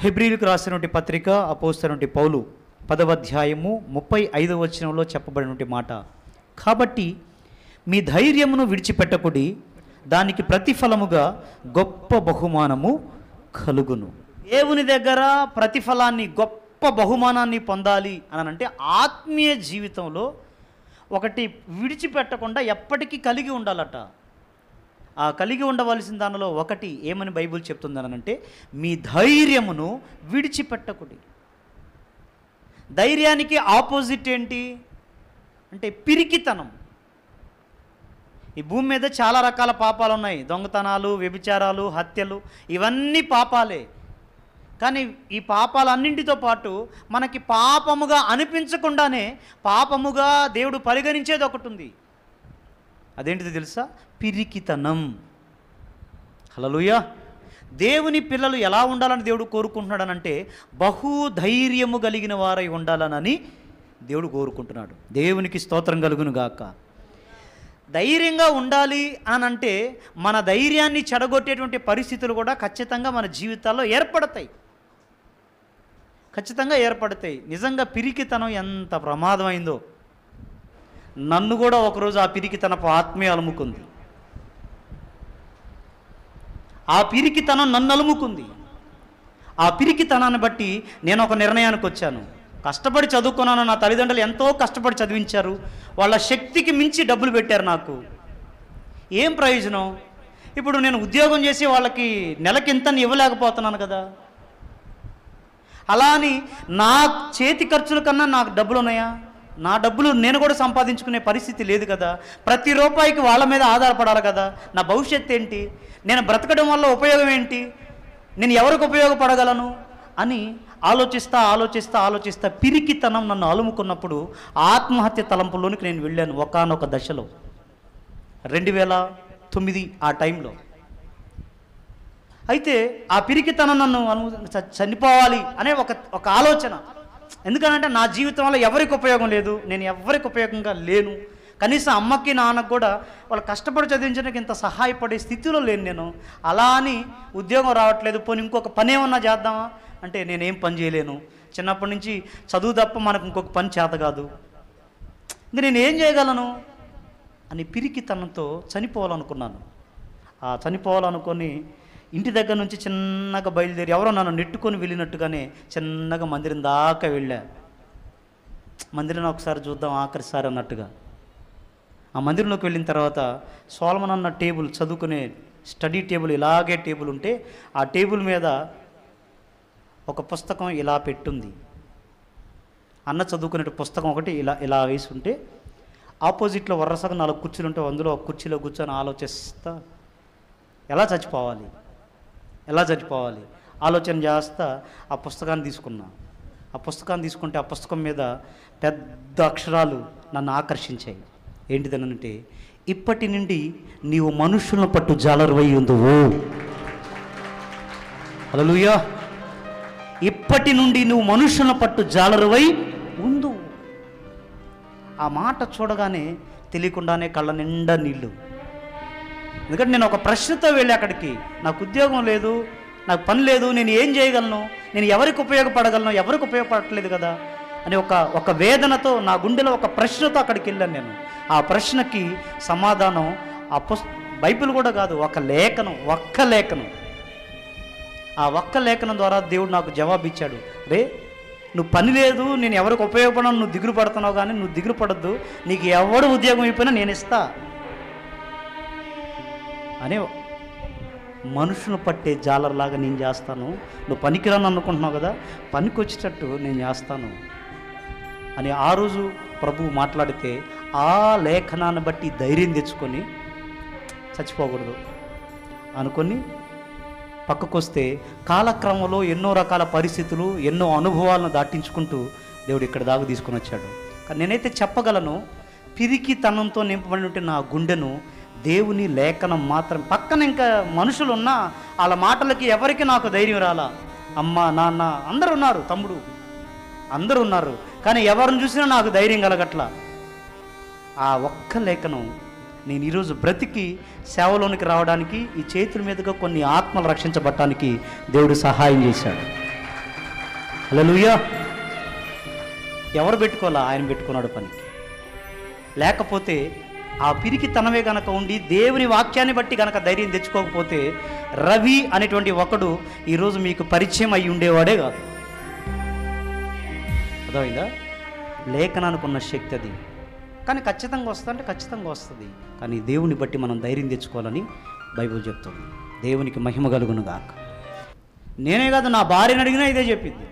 హెబ్రీయులకు రాసినటువంటి పత్రిక అపోస్తలుడైన పౌలు 10వ అధ్యాయము 35వ వచనంలో చెప్పబడినటువంటి మాట, కాబట్టి మీ ధైర్యమును విడిచిపెట్టకుడి, దానికి ప్రతిఫలముగా గొప్ప బహుమానము కలుగును. దేవుని దగ్గర ప్రతిఫలాన్ని, గొప్ప బహుమానాన్ని పొందాలి అని అంటే ఆత్మీయ జీవితంలో ఒకటి విడిచిపెట్టకుండా ఎప్పటికీ కలిగి ఉండాలట. ఆ కలిగి ఉండవలసిన దానిలో ఒకటి ఏమని బైబిల్ చెప్తుందనంటే, మీ ధైర్యమును విడిచిపెట్టకుడి. ధైర్యానికి ఆపోజిట్ ఏంటి అంటే పిరికితనం. ఈ భూమి మీద చాలా రకాల పాపాలు ఉన్నాయి. దొంగతనాలు, వ్యభిచారాలు, హత్యలు, ఇవన్నీ పాపాలే. కానీ ఈ పాపాలన్నింటితో పాటు మనకి పాపముగా అనిపించకుండానే పాపముగా దేవుడు పరిగణించేది ఒకటి ఉంది. అదేంటిది తెలుసా? పిరికితనం. హల్లెలూయా. దేవుని పిల్లలు ఎలా ఉండాలని దేవుడు కోరుకుంటున్నాడనంటే బహుధైర్యము కలిగిన వారై ఉండాలనని దేవుడు కోరుకుంటున్నాడు. దేవునికి స్తోత్రం కలుగును గాక. ధైర్యంగా ఉండాలి అని అంటే మన ధైర్యాన్ని చెడగొట్టేటువంటి పరిస్థితులు కూడా ఖచ్చితంగా మన జీవితాల్లో ఏర్పడతాయి. ఖచ్చితంగా ఏర్పడతాయి. నిజంగా పిరికితనం ఎంత ప్రమాదమైందో. నన్ను కూడా ఒకరోజు ఆ పిరికితనపు ఆత్మీయ అలుముకుంది. ఆ పిరికితనం నన్ను అలుముకుంది. ఆ పిరికితనాన్ని బట్టి నేను ఒక నిర్ణయానికి వచ్చాను. కష్టపడి చదువుకున్నాను. నా తల్లిదండ్రులు ఎంతో కష్టపడి చదివించారు. వాళ్ళ శక్తికి మించి డబ్బులు పెట్టారు నాకు. ఏం ప్రయోజనం? ఇప్పుడు నేను ఉద్యోగం చేసి వాళ్ళకి నెలకింతని ఇవ్వలేకపోతున్నాను కదా. అలా అని నా చేతి ఖర్చుల కన్నా నాకు డబ్బులు ఉన్నాయా? నా డబ్బులు నేను కూడా సంపాదించుకునే పరిస్థితి లేదు కదా. ప్రతి రూపాయికి వాళ్ళ మీద ఆధారపడాలి కదా. నా భవిష్యత్తు ఏంటి? నేను బ్రతకడం వల్ల ఉపయోగం ఏంటి? నేను ఎవరికి ఉపయోగపడగలను అని ఆలోచిస్తా పిరికితనం నన్ను అలుముకున్నప్పుడు ఆత్మహత్య తలంపులోనికి నేను వెళ్ళాను. ఒకానొక దశలో 2009 ఆ టైంలో. అయితే ఆ పిరికితనం నన్ను చనిపోవాలి అనే ఒక ఆలోచన. ఎందుకనంటే నా జీవితం వల్ల ఎవరికి ఉపయోగం లేదు, నేను ఎవరికి ఉపయోగంగా లేను. కనీసం అమ్మకి నాన్నకు కూడా వాళ్ళు కష్టపడి చదివించడానికి ఇంత సహాయపడే స్థితిలో లేను నేను. అలా అని ఉద్యోగం రావట్లేదు, పోనీ ఇంకొక పని ఏమన్నా చేద్దామా అంటే నేనేం పని చేయలేను. చిన్నప్పటి నుంచి చదువు తప్ప మనకు ఇంకొక పని చేత కాదు. ఇంక నేను ఏం చేయగలను అని పిరికితనంతో చనిపోవాలనుకున్నాను. ఆ చనిపోవాలనుకొని ఇంటి దగ్గర నుంచి చిన్నగా బయలుదేరి ఎవరో నన్ను నెట్టుకొని వెళ్ళినట్టుగానే చిన్నగా మందిరం దాకా వెళ్ళా. మందిరం ఒకసారి చూద్దాం ఆఖరిసారి అన్నట్టుగా. ఆ మందిరంలోకి వెళ్ళిన తర్వాత సోలమన్ అన్న టేబుల్, చదువుకునే స్టడీ టేబుల్, ఇలాగే టేబుల్ ఉంటే ఆ టేబుల్ మీద ఒక పుస్తకం ఇలా పెట్టుంది. అన్న చదువుకునే పుస్తకం ఒకటి ఇలా వేసి ఉంటే ఆపోజిట్లో వరుసగా 4 కుర్చీలు ఉంటే అందులో ఒక కుర్చీలో కూర్చొని ఆలోచిస్తా ఎలా చచ్చిపోవాలి ఆలోచన చేస్తా ఆ పుస్తకాన్ని తీసుకున్నా. ఆ పుస్తకాన్ని తీసుకుంటే ఆ పుస్తకం మీద పెద్ద అక్షరాలు నన్ను ఆకర్షించాయి. ఏంటిదనంటే, ఇప్పటి నుండి నీవు మనుషులను పట్టు జాలరువై ఉందువు. హల్లెలూయా. ఇప్పటి నుండి నువ్వు మనుషులను పట్టు జాలరువై ఉందు. ఆ మాట చూడగానే తెలియకుండానే కళ్ళ నిండా నీళ్ళు. ఎందుకంటే నేను ఒక ప్రశ్నతో వెళ్ళి అక్కడికి, నాకు ఉద్యోగం లేదు, నాకు పని లేదు, నేను ఏం చేయగలను, నేను ఎవరికి ఉపయోగపడగలను, ఎవరికి ఉపయోగపడట్లేదు కదా అని ఒక వేదనతో, నా గుండెలో ఒక ప్రశ్నతో అక్కడికి వెళ్ళాను నేను. ఆ ప్రశ్నకి సమాధానం బైబిల్ కూడా కాదు, ఒక్క లేఖనం. ఆ ఒక్క లేఖనం ద్వారా దేవుడు నాకు జవాబు ఇచ్చాడు. రే, నువ్వు పని లేదు, నేను ఎవరికి ఉపయోగపడను, నువ్వు దిగులు పడుతున్నావు, కానీ నువ్వు దిగులు పడద్దు, నీకు ఎవడు ఉద్యోగం అయిపోయినా నేను ఇస్తా అనే మనుషులు పట్టే జాలర్లాగా నేను చేస్తాను. నువ్వు పనికిరాను అనుకుంటున్నావు కదా, పనికి వచ్చేటట్టు నేను చేస్తాను అని ఆ రోజు ప్రభువు మాట్లాడితే ఆ లేఖనాన్ని బట్టి ధైర్యం తెచ్చుకొని చచ్చిపోకూడదు అనుకొని పక్కకొస్తే కాలక్రమంలో ఎన్నో రకాల పరిస్థితులు, ఎన్నో అనుభవాలను దాటించుకుంటూ దేవుడు ఇక్కడ దాకా తీసుకుని వచ్చాడు. కానీ నేనైతే చెప్పగలను, పిరికితనంతో నింపబడి ఉంటే నా గుండెను దేవుని లేఖనం మాత్రం. పక్కన ఇంకా మనుషులు ఉన్నా వాళ్ళ మాటలకి ఎవరికి నాకు ధైర్యం రాలా. అమ్మ, నాన్న అందరూ ఉన్నారు, తమ్ముడు అందరూ ఉన్నారు, కానీ ఎవరిని చూసినా నాకు ధైర్యం కలగట్లా. ఆ ఒక్క లేఖనం నేను ఈరోజు బ్రతికి సేవలోనికి రావడానికి, ఈ చేతుల మీదుగా కొన్ని ఆత్మలు రక్షించబడటానికి దేవుడు సహాయం చేశాడు. హల్లెలూయా. ఎవరు పెట్టుకోవాలా? ఆయన పెట్టుకున్నాడు పని. లేకపోతే ఆ పిరికితనమే గనక ఉండి దేవుని వాక్యాన్ని బట్టి గనక ధైర్యం తెచ్చుకోకపోతే రవి అనేటువంటి ఒకడు ఈరోజు మీకు పరిచయం అయి ఉండేవాడే కాదు. అర్థమైందా? లేఖనానికి ఉన్న శక్తి అది. కానీ ఖచ్చితంగా వస్తుంది అంటే ఖచ్చితంగా వస్తుంది. కానీ దేవుని బట్టి మనం ధైర్యం తెచ్చుకోవాలని బైబిల్ చెప్తుంది. దేవునికి మహిమ కలుగును గాక. నేనే కాదు, నా భార్యను అడిగినా ఇదే చెప్పింది.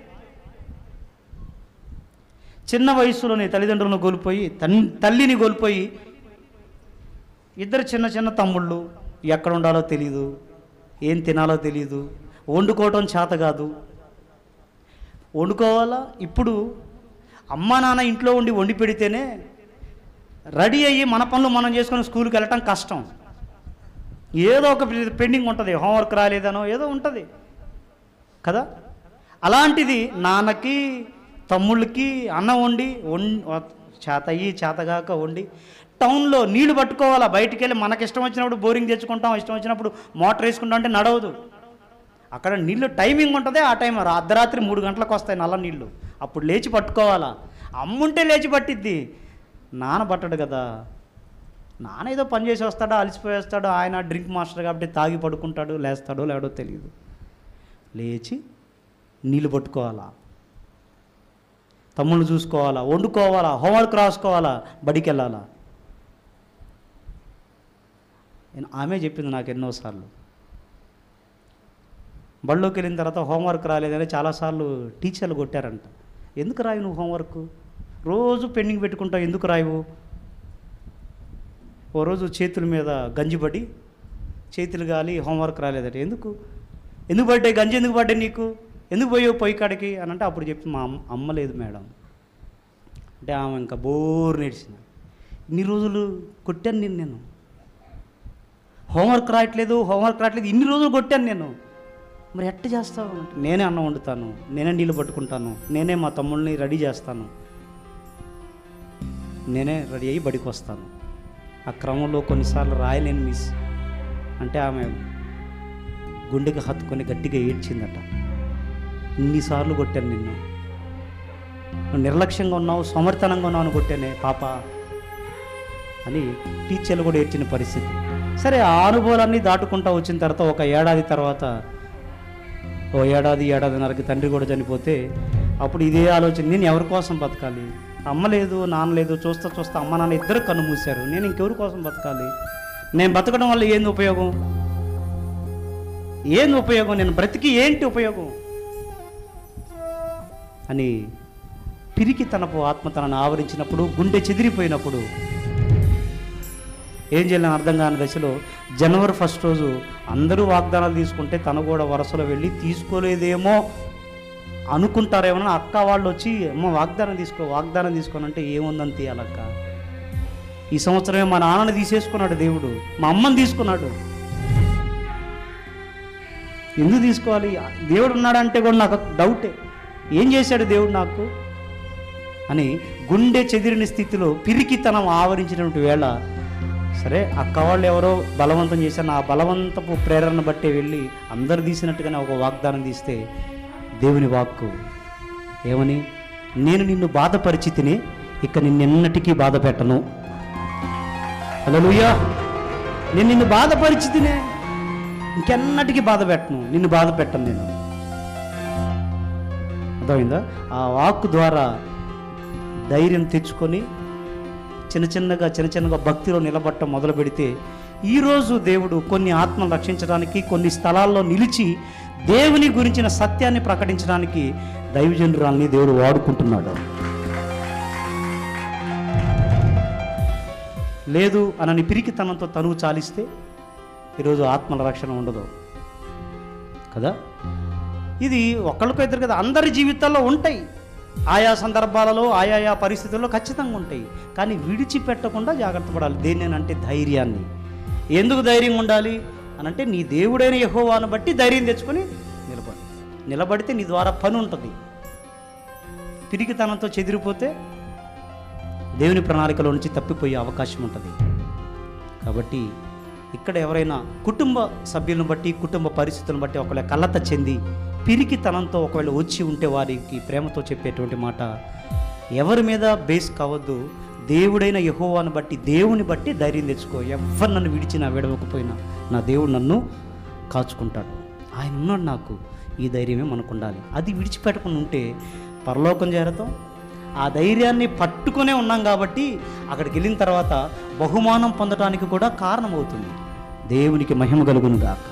చిన్న వయసులోనే తల్లిదండ్రులను కోల్పోయి తల్లిని కోల్పోయి ఇద్దరు చిన్న చిన్న తమ్ముళ్ళు, ఎక్కడ ఉండాలో తెలీదు, ఏం తినాలో తెలీదు, వండుకోవటం చేత కాదు. వండుకోవాలా? ఇప్పుడు అమ్మా నాన్న ఇంట్లో ఉండి వండి పెడితేనే రెడీ అయ్యి మన పనులు మనం చేసుకొని స్కూల్కి వెళ్ళటం కష్టం. ఏదో ఒక పెండింగ్ ఉంటుంది, హోంవర్క్ రాలేదనో ఏదో ఉంటుంది కదా. అలాంటిది నాన్నకి తమ్ముళ్ళకి అన్నం వండి చేతగాక వండి టౌన్లో నీళ్లు పట్టుకోవాలా. బయటికి వెళ్ళి మనకి ఇష్టం వచ్చినప్పుడు బోరింగ్ తెచ్చుకుంటాం, ఇష్టం వచ్చినప్పుడు మోటార్ వేసుకుంటాం అంటే నడవదు. అక్కడ నీళ్ళు టైమింగ్ ఉంటుంది. ఆ టైం అర్ధరాత్రి 3 గంటలకు వస్తాయి నల్ల నీళ్ళు. అప్పుడు లేచి పట్టుకోవాలా. అమ్ముంటే లేచి పట్టిద్ది, నాన్న పట్టడు కదా. నాన్న ఏదో పని చేసి వస్తాడో అలసిపోయి వస్తాడో, ఆయన డ్రింక్ మాస్టర్ కాబట్టి తాగి పడుకుంటాడు, లేస్తాడో లేడో తెలియదు. లేచి నీళ్ళు పట్టుకోవాలా, తమ్ముళ్ళు చూసుకోవాలా, వండుకోవాలా, హోంవర్క్ రాసుకోవాలా, బడికి వెళ్ళాలా. ఆమె చెప్పింది నాకు ఎన్నోసార్లు. బడిలోకి వెళ్ళిన తర్వాత హోంవర్క్ రాలేదని చాలాసార్లు టీచర్లు కొట్టారంట. ఎందుకు రాయి నువ్వు హోంవర్క్? రోజు పెండింగ్ పెట్టుకుంటావు, ఎందుకు రాయవు? ఓ రోజు చేతుల మీద గంజిపడి చేతులు గాలి హోంవర్క్ రాలేదట. ఎందుకు పడ్డాయి గంజి, ఎందుకు పడ్డాయి నీకు, ఎందుకు పోయావు పొయ్యి కాడికి అని అంటే అప్పుడు చెప్పి మా అమ్మ లేదు మేడం అంటే ఆమె ఇంకా బోర్ నేర్చింది. ఇన్ని రోజులు కొట్టాను నేను, హోంవర్క్ రాయట్లేదు ఇన్ని రోజులు కొట్టాను నేను, మరి ఎట్ట చేస్తావు అంటే నేనే అన్నం వండుతాను, నేనే నీళ్ళు పట్టుకుంటాను, నేనే మా తమ్ముళ్ళని రెడీ చేస్తాను, నేనే రెడీ అయ్యి బడికి వస్తాను. ఆ క్రమంలో కొన్నిసార్లు రాయలేని మిస్ అంటే ఆమె గుండెకి హత్తుకొని గట్టిగా ఏడ్చిందట. ఇన్నిసార్లు కొట్టాను నిన్ను, నువ్వు నిర్లక్ష్యంగా ఉన్నావు, సమర్థనంగా ఉన్నావు అని కొట్టానే పాప అని టీచర్లు కూడా ఏడ్చిన పరిస్థితి. సరే, ఆ అనుభవాలన్నీ దాటుకుంటూ వచ్చిన తర్వాత ఒక ఏడాది తర్వాత, ఏడాదిన్నరకి తండ్రి కూడా చనిపోతే అప్పుడు ఇదే ఆలోచన, నేను ఎవరి కోసం బతకాలి? అమ్మ లేదు, నాన్న లేదు, చూస్తా అమ్మ నాన్న ఇద్దరు కన్ను మూశారు, నేను ఇంకెవరి కోసం బతకాలి? నేను బతకడం వల్ల ఏంది ఉపయోగం? నేను బ్రతికి ఏంటి ఉపయోగం అని పిరికి తనపు ఆత్మ తనను ఆవరించినప్పుడు, గుండె చెదిరిపోయినప్పుడు ఏం చేయాలని అర్థం కాని దశలో జనవరి 1 రోజు అందరూ వాగ్దానాలు తీసుకుంటే తను కూడా వరుసలో వెళ్ళి తీసుకోలేదేమో అనుకుంటారేమో. అక్క వాళ్ళు వచ్చి అమ్మ వాగ్దానం తీసుకోనంటే ఏముందని తీయాలక్క, ఈ సంవత్సరమే మా నాన్నని తీసేసుకున్నాడు దేవుడు, మా అమ్మని తీసుకున్నాడు, ఎందుకు తీసుకోవాలి? దేవుడు ఉన్నాడంటే కూడా నాకు డౌటే, ఏం చేశాడు దేవుడు నాకు అని గుండె చెదిరిన స్థితిలో పిరికితనం ఆవరించినటువంటి వేళ, సరే అక్క వాళ్ళు ఎవరో బలవంతం చేశాను, ఆ బలవంతపు ప్రేరణ బట్టే వెళ్ళి అందరు తీసినట్టుగానే ఒక వాగ్దానం తీస్తే దేవుని వాక్కు ఏమని, నేను నిన్ను బాధపరిచితిని, ఇక నిన్నెన్నటికీ బాధ పెట్టను. హల్లెలూయా. నేను నిన్ను బాధపరిచితినే, ఇంకెన్నటికీ బాధ పెట్టను, నిన్ను బాధ పెట్టను నేను. అర్థమైందా? ఆ వాక్కు ద్వారా ధైర్యం తెచ్చుకొని చిన్న చిన్నగా భక్తిలో నిలబడటం మొదలు పెడితే ఈరోజు దేవుడు కొన్ని ఆత్మలు రక్షించడానికి, కొన్ని స్థలాల్లో నిలిచి దేవుని గురించిన సత్యాన్ని ప్రకటించడానికి దైవజనురాల్ని దేవుడు వాడుకుంటున్నాడు. లేదు అనని పిరికితనంతో తనువు చాలిస్తే ఈరోజు ఆత్మల రక్షణ ఉండదు కదా. ఇది ఒకళ్ళకో ఇద్దరు కదా, అందరి జీవితాల్లో ఉంటాయి, ఆయా సందర్భాలలో ఆయా పరిస్థితుల్లో ఖచ్చితంగా ఉంటాయి. కానీ విడిచిపెట్టకుండా జాగ్రత్త పడాలి. దేన్నేనంటే ధైర్యాన్ని. ఎందుకు ధైర్యం ఉండాలి అనంటే నీ దేవుడైన యెహోవాను బట్టి ధైర్యం తెచ్చుకొని నిలబడితే నీ ద్వారా పని ఉంటుంది. పిరికితనంతో చెదిరిపోతే దేవుని ప్రణాళికలో నుంచి తప్పిపోయే అవకాశం ఉంటుంది. కాబట్టి ఇక్కడ ఎవరైనా కుటుంబ సభ్యులను బట్టి, కుటుంబ పరిస్థితులను బట్టి ఒకవేళ కలత చెంది పిరికితనంతో ఒకవేళ వచ్చి ఉంటే వారికి ప్రేమతో చెప్పేటువంటి మాట, ఎవరి మీద బేస్ కావద్దు, దేవుడైన యెహోవాను బట్టి, దేవుని బట్టి ధైర్యం తెచ్చుకో. ఎవరు నన్ను విడిచినా విడవకపోయినా నా దేవుడు నన్ను కాచుకుంటాడు, ఆయన ఉన్నాడు నాకు, ఈ ధైర్యమే మనకు ఉండాలి. అది విడిచిపెట్టకుండా ఉంటే పరలోకం చేరతాం. ఆ ధైర్యాన్ని పట్టుకునే ఉన్నాం కాబట్టి అక్కడికి వెళ్ళిన తర్వాత బహుమానం పొందడానికి కూడా కారణమవుతుంది. దేవునికి మహిమ కలుగును గాక.